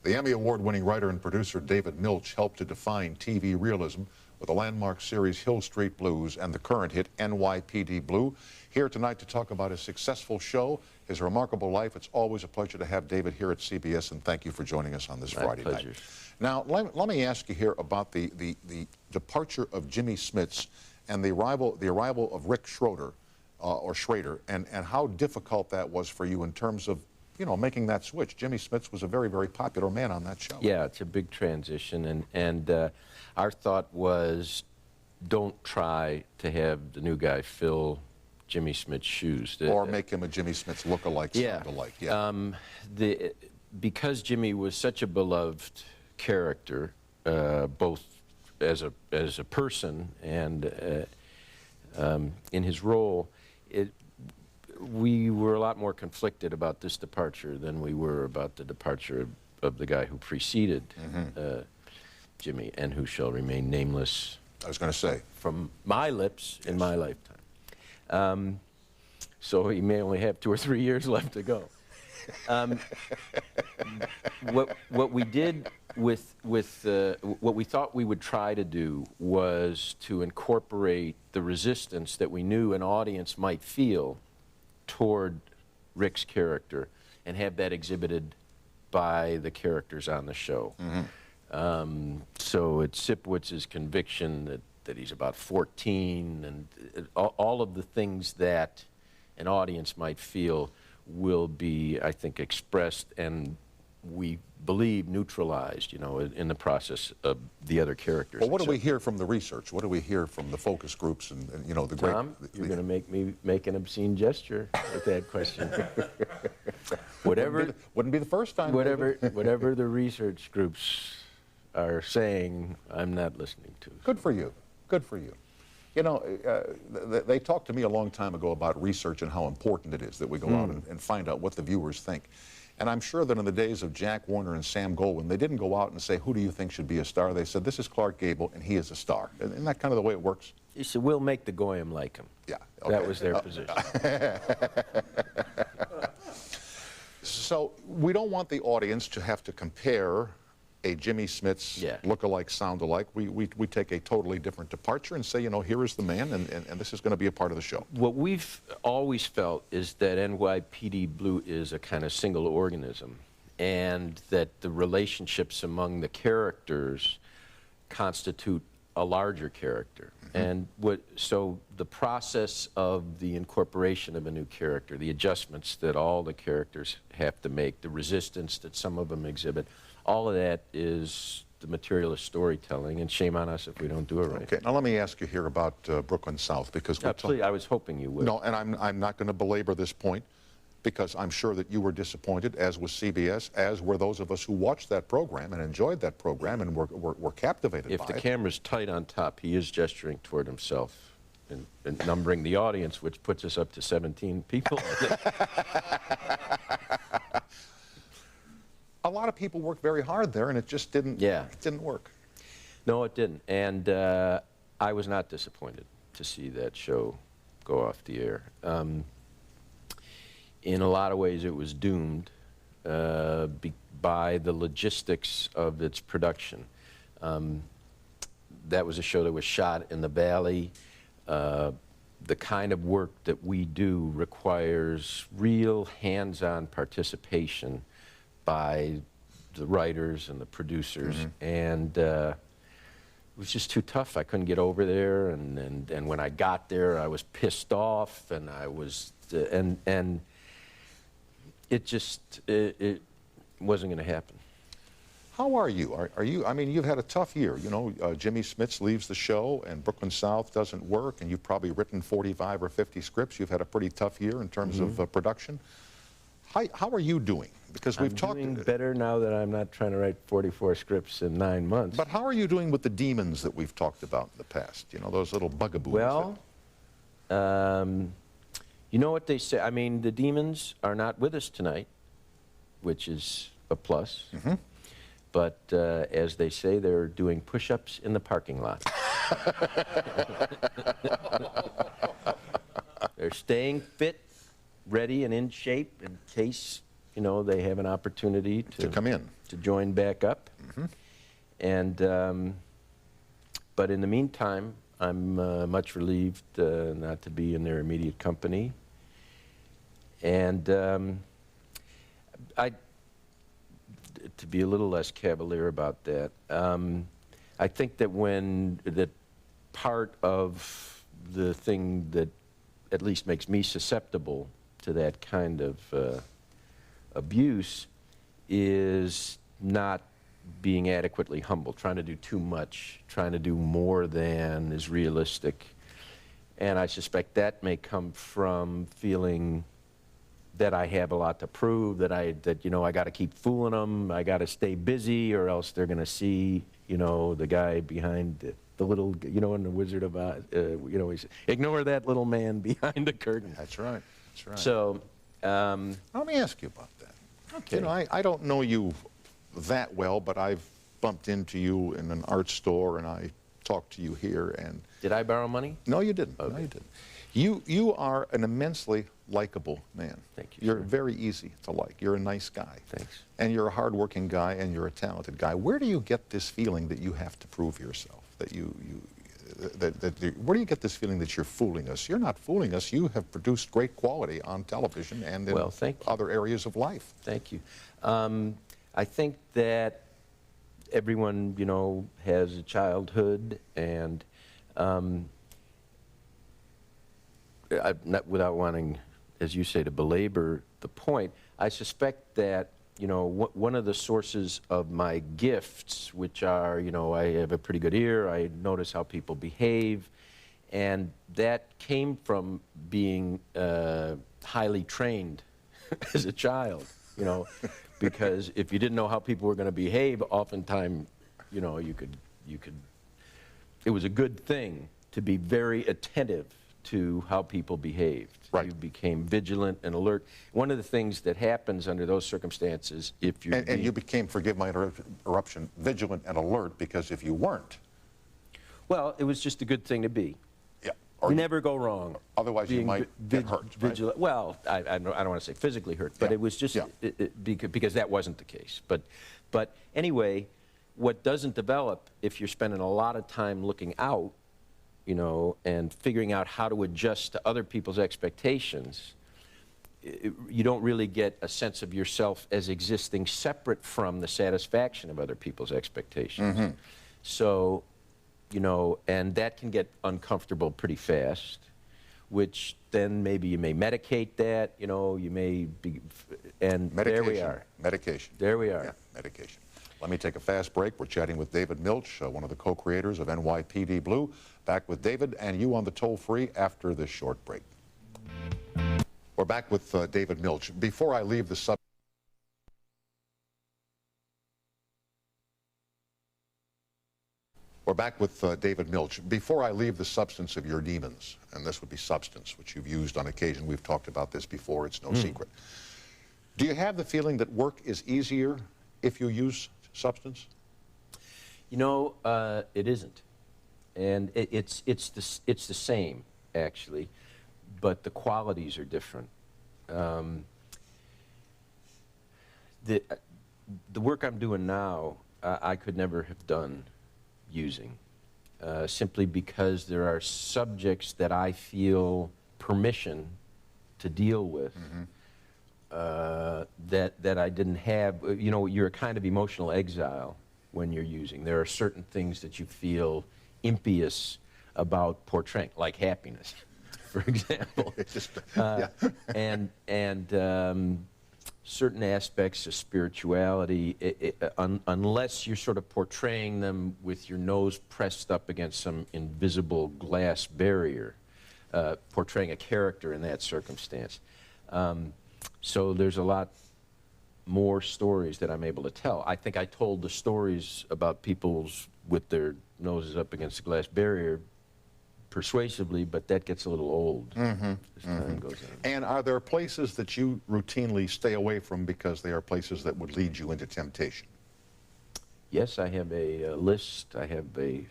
The Emmy Award-winning writer and producer David Milch helped to define TV realism with the landmark series Hill Street Blues and the current hit NYPD Blue. Here tonight to talk about his successful show, his remarkable life. It's always a pleasure to have David here at CBS, and thank you for joining us on this Friday night. Now, let me ask you here about the departure of Jimmy Smits and the arrival of Rick Schroeder, and how difficult that was for you in terms of, you know, making that switch. Jimmy Smits was a very, very popular man on that show. Yeah, it's a big transition, and our thought was, don't try to have the new guy fill Jimmy Smits' shoes. Or make him a Jimmy Smits look-alike, sound-alike. Yeah. Because Jimmy was such a beloved character, both as a person and in his role, we were a lot more conflicted about this departure than we were about the departure of the guy who preceded Jimmy, and who shall remain nameless. I was going to say. From my lips in my lifetime. So he may only have 2 or 3 years left to go. What we did with what we thought we would try to do was to incorporate the resistance that we knew an audience might feel toward Rick's character and have that exhibited by the characters on the show. So it's Sipwitz's conviction that he's about 14, and all of the things that an audience might feel will be, I think, expressed and we believe neutralized, you know, in the process of the other characters. Well, what do we hear from the research? What do we hear from the focus groups and you know, the Tom, you're going to make me make an obscene gesture with that question. Whatever wouldn't be the first time. Whatever the research groups are saying, I'm not listening to. Good for you. Good for you. You know, they talked to me a long time ago about research and how important it is that we go out and find out what the viewers think. And I'm sure that in the days of Jack Warner and Sam Goldwyn, they didn't go out and say, who do you think should be a star? They said, this is Clark Gable, and he is a star. Isn't that kind of the way it works? He said, we'll make the Goyim like him. Yeah. Okay. That was their position. So we don't want the audience to have to compare a Jimmy Smits look-alike, sound-alike. We take a totally different departure and say, you know, here is the man, and this is going to be a part of the show. What we've always felt is that NYPD Blue is a kind of single organism, and that the relationships among the characters constitute a larger character. And so the process of the incorporation of a new character, the adjustments that all the characters have to make, the resistance that some of them exhibit, all of that is the materialist storytelling, and shame on us if we don't do it right. Okay, now let me ask you here about Brooklyn South, because please, I was hoping you would. No, and I'm not going to belabor this point, because I'm sure that you were disappointed, as was CBS, as were those of us who watched that program and enjoyed that program and were captivated by it. If the camera's tight on top, he is gesturing toward himself and numbering the audience, which puts us up to 17 people. A lot of people worked very hard there, and it just didn't. It didn't work. No, it didn't, and I was not disappointed to see that show go off the air. In a lot of ways, it was doomed by the logistics of its production. That was a show that was shot in the Valley. The kind of work that we do requires real hands-on participation by the writers and the producers, and it was just too tough. I couldn't get over there, and when I got there, I was pissed off, and I was and it just it wasn't going to happen. How are you? Are you? I mean, you've had a tough year. You know, Jimmy Smits leaves the show, and Brooklyn South doesn't work, and you've probably written 45 or 50 scripts. You've had a pretty tough year in terms of production. How are you doing? Because we've talked. I'm doing better now that I'm not trying to write 44 scripts in 9 months. But how are you doing with the demons that we've talked about in the past? You know, those little bugaboos. Well, you know what they say. I mean, the demons are not with us tonight, which is a plus. But as they say, they're doing push-ups in the parking lot. They're staying fit, ready, and in shape in case you know, they have an opportunity to come in, to join back up. And but in the meantime, I'm much relieved not to be in their immediate company. And to be a little less cavalier about that, I think that part of the thing that at least makes me susceptible to that kind of abuse is not being adequately humble, trying to do too much, trying to do more than is realistic. And I suspect that may come from feeling that I have a lot to prove, that you know, I got to keep fooling them, I got to stay busy, or else they're going to see, you know, the guy behind the little, you know, in the Wizard of Oz, you know, he's, ignore that little man behind the curtain. That's right. That's right. So, let me ask you about that. Okay. You know, I don't know you that well, but I've bumped into you in an art store, and I talked to you here. And did I borrow money? No, you didn't. Okay. No, you didn't. You are an immensely likable man. Thank you. You're sir. very easy to like. You're a nice guy. Thanks. And you're a hardworking guy, and you're a talented guy. Where do you get this feeling that you have to prove yourself? Where do you get this feeling that you're fooling us? You're not fooling us. You have produced great quality on television and in other areas of life. Thank you. I think that everyone, you know, has a childhood, and not without wanting, as you say, to belabor the point, I suspect that, you know, one of the sources of my gifts, which are, you know, I have a pretty good ear, I notice how people behave, and that came from being highly trained as a child, you know, because if you didn't know how people were going to behave, oftentimes, you know, it was a good thing to be very attentive to how people behaved. Right. You became vigilant and alert. One of the things that happens under those circumstances, if you're and you became, forgive my interruption, vigilant and alert, because if you weren't, well, it was just a good thing to be. yeah, You never go wrong. Otherwise, you might get hurt. Vigilant. Right? Well, I don't want to say physically hurt, but it was just because that wasn't the case. But anyway, what doesn't develop if you're spending a lot of time looking out, you know, and figuring out how to adjust to other people's expectations, you don't really get a sense of yourself as existing separate from the satisfaction of other people's expectations. So, you know, and that can get uncomfortable pretty fast, which then maybe you may medicate that, you know, you may be, and there we are. Medication. There we are. Yeah, medication. Let me take a fast break. We're chatting with David Milch, one of the co-creators of NYPD Blue. Back with David and you on the toll-free after this short break. We're back with David Milch. Before I leave the subject, David Milch. Before I leave the substance of your demons, and this would be substance, which you've used on occasion, we've talked about this before, it's no secret. Do you have the feeling that work is easier if you use substance? You know, it isn't. And it's the same, actually, but the qualities are different. The work I'm doing now, I could never have done using, simply because there are subjects that I feel permission to deal with that I didn't have. You know, you're a kind of emotional exile when you're using. There are certain things that you feel impious about portraying, like happiness, for example. And certain aspects of spirituality, unless you're sort of portraying them with your nose pressed up against some invisible glass barrier, portraying a character in that circumstance. So there's a lot more stories that I'm able to tell. I think I told the stories about people's with their noses up against the glass barrier persuasively, but that gets a little old as time goes on. And are there places that you routinely stay away from because they are places that would lead you into temptation? Yes, I have a list. I have a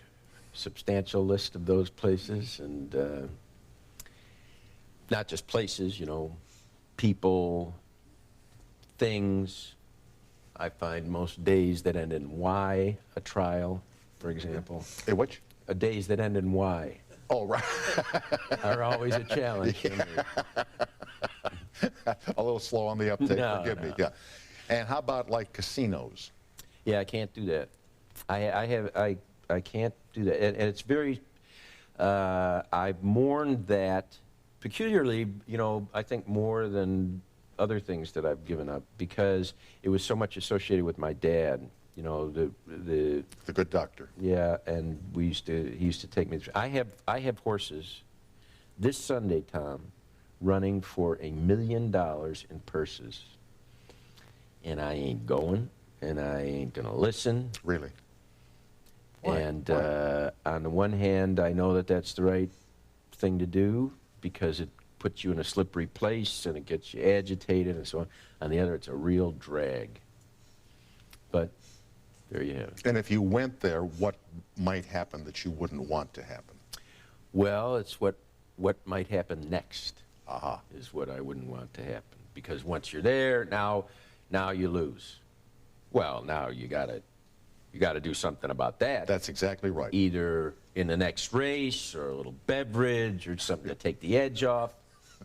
substantial list of those places, and not just places, you know, people, things. I find most days that end in Y, a trial, for example. Hey, which? Days that end in Y Oh, right. are always a challenge for me. A little slow on the uptake, No, forgive me. no. Yeah. And how about like casinos? Yeah, I can't do that. I can't do that, and it's very. I've mourned that peculiarly. You know, I think more than other things that I've given up because it was so much associated with my dad. You know, the good doctor. Yeah, and he used to take me. I have horses. This Sunday, Tom, running for $1 million in purses, and I ain't going, and I ain't gonna listen. Really? And on the one hand, I know that that's the right thing to do because it puts you in a slippery place and it gets you agitated and so on. On the other, it's a real drag. But there you have it. And if you went there, what might happen that you wouldn't want to happen? Well, it's what might happen next. Aha. Is what I wouldn't want to happen. Because once you're there, now you lose. Well, now you gotta do something about that. That's exactly right. Either in the next race or a little beverage or something to take the edge off.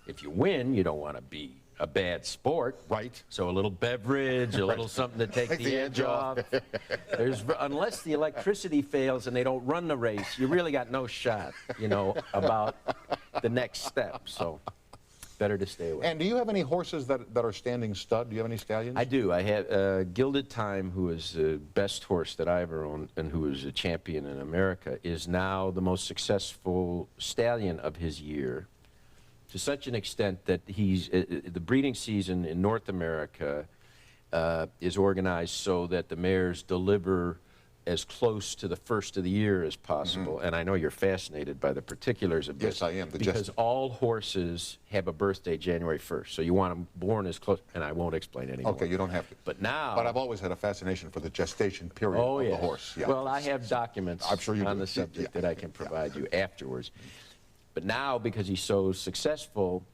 If you win, you don't want to be a bad sport. Right. So a little beverage, a little something to take the edge off. Unless the electricity fails and they don't run the race, you really got no shot, you know, about the next step. So better to stay away. And do you have any horses that are standing stud? Do you have any stallions? I do. I have Gilded Time, who is the best horse that I ever owned and who is a champion in America, is now the most successful stallion of his year, to such an extent that the breeding season in North America is organized so that the mares deliver as close to the first of the year as possible. And I know you're fascinated by the particulars of this. Yes, I am. Because all horses have a birthday January 1st. So you want them born as close, and I won't explain anymore. Okay, you don't have to. But now... But I've always had a fascination for the gestation period of the horse. Yeah. Well, I have documents I'm sure you on do. the subject Yeah. that I can provide you afterwards. But now, because he's so successful,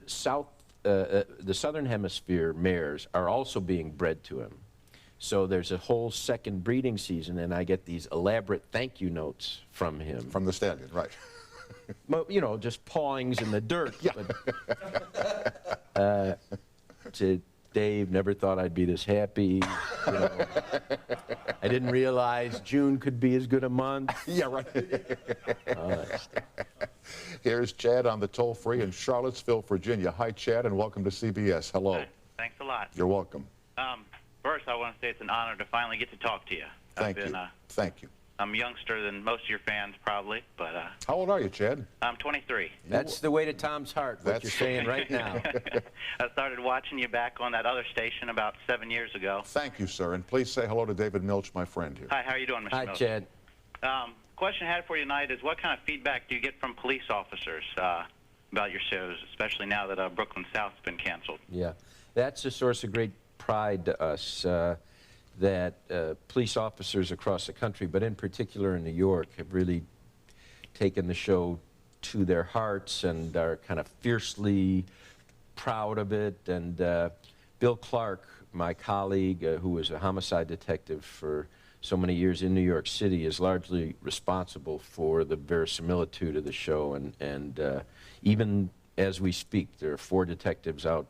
the Southern Hemisphere mares are also being bred to him. So there's a whole second breeding season, and I get these elaborate thank you notes from him. From the stallion, right. Well, you know, just pawings in the dirt. Yeah. But, to Dave, never thought I'd be this happy. You know. I didn't realize June could be as good a month. Yeah, right. All that stuff. Here's Chad on the toll-free in Charlottesville, Virginia. Hi, Chad, and welcome to CBS. Hello. Hi. Thanks a lot. You're welcome. First, I want to say it's an honor to finally get to talk to you. Thank you. Thank you. I'm younger than most of your fans, probably, but How old are you, Chad? I'm 23. That's the way to Tom's heart, what you're saying right now. I started watching you back on that other station about 7 years ago. Thank you, sir, and please say hello to David Milch, my friend here. Hi, how are you doing, Mr. Hi, Milch? Chad. Question I had for you tonight is what kind of feedback do you get from police officers about your shows, especially now that Brooklyn South's been canceled? Yeah, that's a source of great pride to us that police officers across the country, but in particular in New York, have really taken the show to their hearts and are kind of fiercely proud of it. And Bill Clark, my colleague, who was a homicide detective for so many years in New York City, is largely responsible for the verisimilitude of the show. And even as we speak, there are 4 detectives out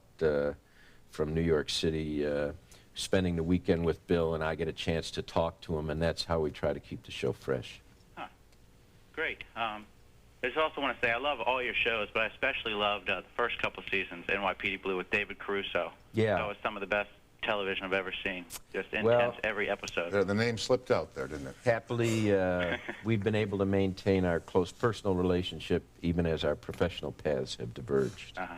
from New York City spending the weekend with Bill, and I get a chance to talk to him, and that's how we try to keep the show fresh. Huh. Great. I just also want to say I love all your shows, but I especially loved the first couple seasons, NYPD Blue with David Caruso. Yeah. That was some of the best television I've ever seen. Just intense Well, every episode. The name slipped out there, didn't it? Happily, we've been able to maintain our close personal relationship even as our professional paths have diverged. Uh-huh.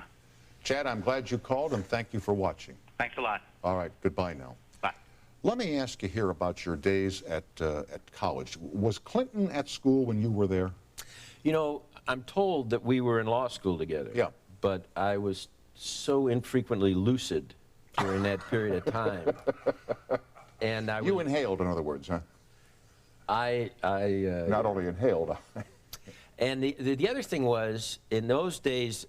Chad, I'm glad you called, and thank you for watching. Thanks a lot. All right, goodbye now. Bye. Let me ask you here about your days at college. Was Clinton at school when you were there? You know, I'm told that we were in law school together. Yeah. But I was so infrequently lucid during that period of time. And I You inhaled, in other words, huh? Not only inhaled. And the other thing was, in those days,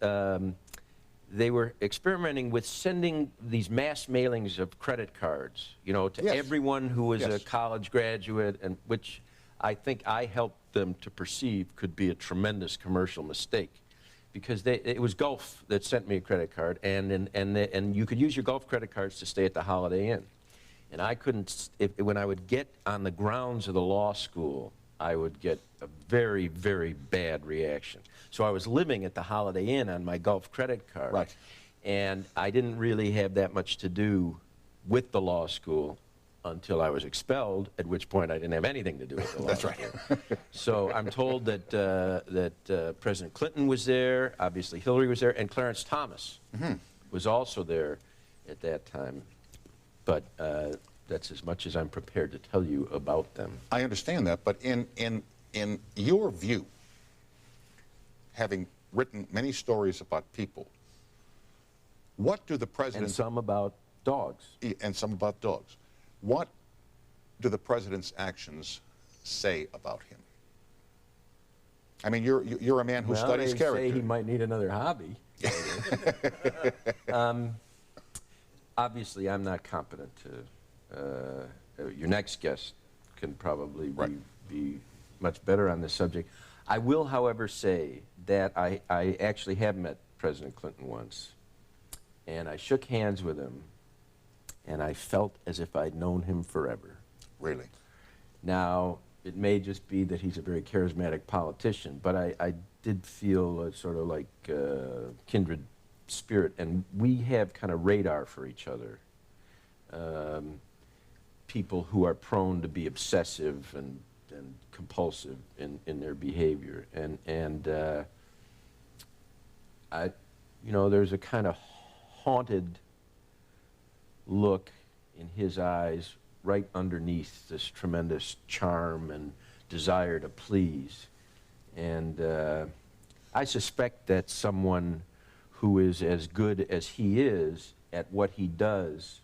they were experimenting with sending these mass mailings of credit cards, you know, to Yes. everyone who was a Yes. college graduate, and which I think I helped them to perceive could be a tremendous commercial mistake, because it was Gulf that sent me a credit card, and you could use your Gulf credit cards to stay at the Holiday Inn, and I couldn't. When I would get on the grounds of the law school, I would get a very, very bad reaction. So I was living at the Holiday Inn on my Gulf credit card. Right. And I didn't really have that much to do with the law school until I was expelled, at which point I didn't have anything to do with the law That's school. right. So I'm told that President Clinton was there, obviously Hillary was there, and Clarence Thomas was also there at that time. But that's as much as I'm prepared to tell you about them. I understand that, but in your view, having written many stories about people, what do the president... And some about dogs. And some about dogs. What do the president's actions say about him? I mean, you're a man who studies character. Say he might need another hobby. Obviously, I'm not competent to... your next guest can probably be much better on this subject. I will, however, say that I actually have met President Clinton once, and I shook hands with him, and I felt as if I'd known him forever. Really? Now, it may just be that he's a very charismatic politician, but I did feel a sort of like kindred spirit, and we have kind of radar for each other. People who are prone to be obsessive and compulsive in their behavior, and you know, there's a kind of haunted look in his eyes right underneath this tremendous charm and desire to please, and I suspect that someone who is as good as he is at what he does,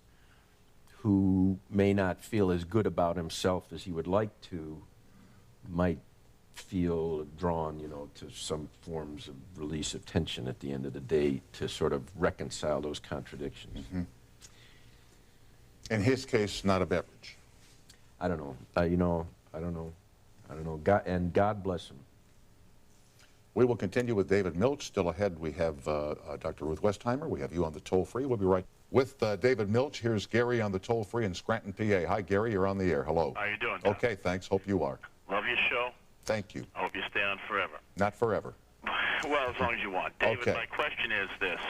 who may not feel as good about himself as he would like to, might feel drawn, you know, to some forms of release of tension at the end of the day to sort of reconcile those contradictions. Mm-hmm. In his case, not a beverage. I don't know. You know, I don't know. God bless him. We will continue with David Milch. Still ahead, we have Dr. Ruth Westheimer. We have you on the toll-free. We'll be right with David Milch. Here's Gary on the toll-free in Scranton, PA. Hi, Gary. You're on the air. Hello. How you doing, Tom? Okay, thanks. Hope you are. Love your show. Thank you. I hope you stay on forever. Not forever. Well, as long as you want. David, Okay. my question is this.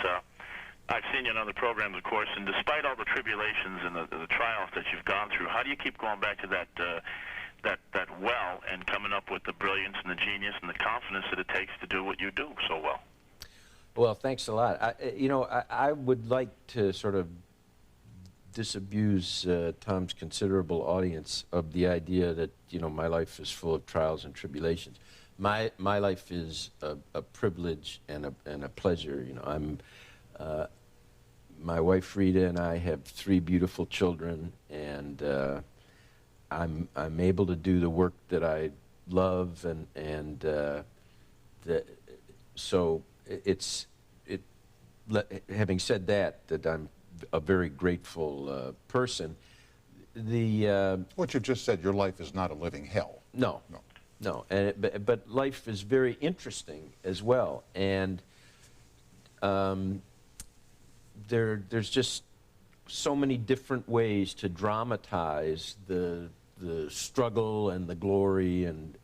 I've seen you on other programs, of course, and despite all the tribulations and the trials that you've gone through, how do you keep going back to that well and coming up with the brilliance and the genius and the confidence that it takes to do what you do so well? Well, thanks a lot. I would like to sort of disabuse Tom's considerable audience of the idea that, you know, my life is full of trials and tribulations. My life is a privilege and a pleasure. You know, my wife Rita and I have 3 beautiful children, and I'm able to do the work that I love, so having said that I'm a very grateful person. What you just said, your life is not a living hell. No, but life is very interesting as well, and there's just so many different ways to dramatize the struggle and the glory and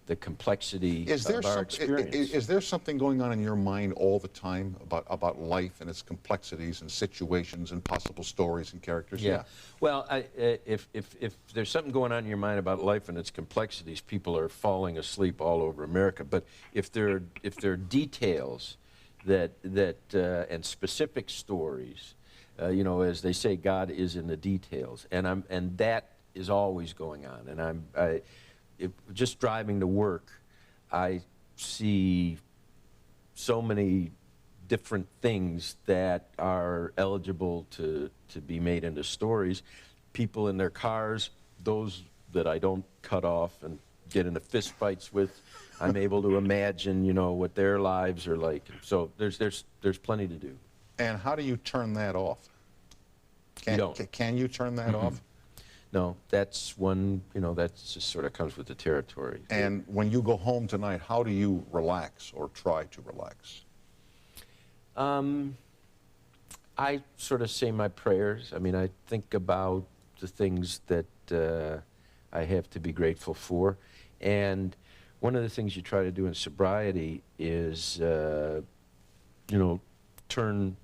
the complexity of our experience. Is there something going on in your mind all the time about life and its complexities and situations and possible stories and characters? Yeah. Well, if there's something going on in your mind about life and its complexities, people are falling asleep all over America. But if there are details and specific stories, you know, as they say, God is in the details, and that is always going on. And just driving to work, I see so many different things that are eligible to be made into stories. People in their cars, those that I don't cut off and get into fist fights with. I'm able to imagine, you know, what their lives are like. So there's plenty to do. And how do you turn that off? You don't. Can you turn that off? No, that's one, you know, that just sort of comes with the territory. And when you go home tonight, how do you relax or try to relax? I sort of say my prayers. I mean, I think about the things that I have to be grateful for. And one of the things you try to do in sobriety is, you know, turn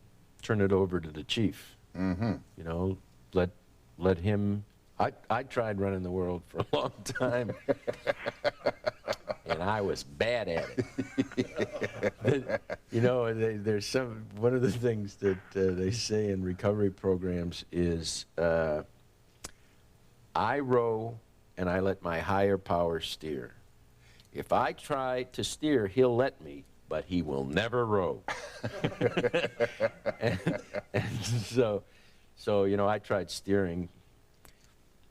it over to the chief. Mm-hmm. You know, let him. I tried running the world for a long time, and I was bad at it. You know, there's one of the things that they say in recovery programs is, I row and I let my higher power steer. If I try to steer, he'll let me, but he will never row. and so, you know, I tried steering,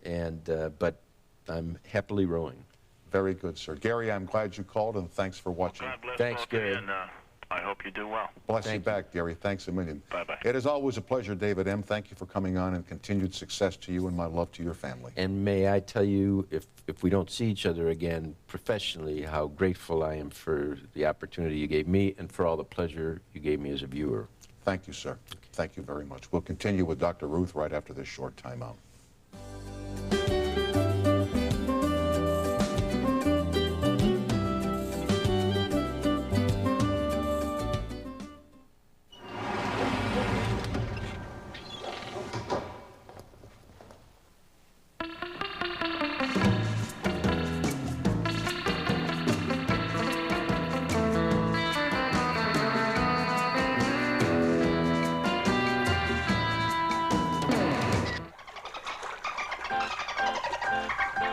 and but I'm happily rowing. Very good, sir. Gary, I'm glad you called, and thanks for watching. God bless Thanks, both of you, Gary. and I hope you do well. Bless you Thank back, Gary. Thanks a million. Bye-bye. It is always a pleasure, David M. Thank you for coming on, and continued success to you, and my love to your family. And may I tell you, if we don't see each other again professionally, how grateful I am for the opportunity you gave me and for all the pleasure you gave me as a viewer. Thank you, sir. Thank you very much. We'll continue with Dr. Ruth right after this short timeout.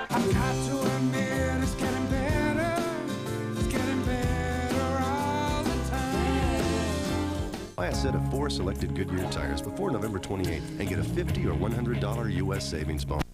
I've got to admit it's getting better all the time. Buy a set of 4 selected Goodyear tires before November 28th and get a $50 or $100 U.S. savings bonus.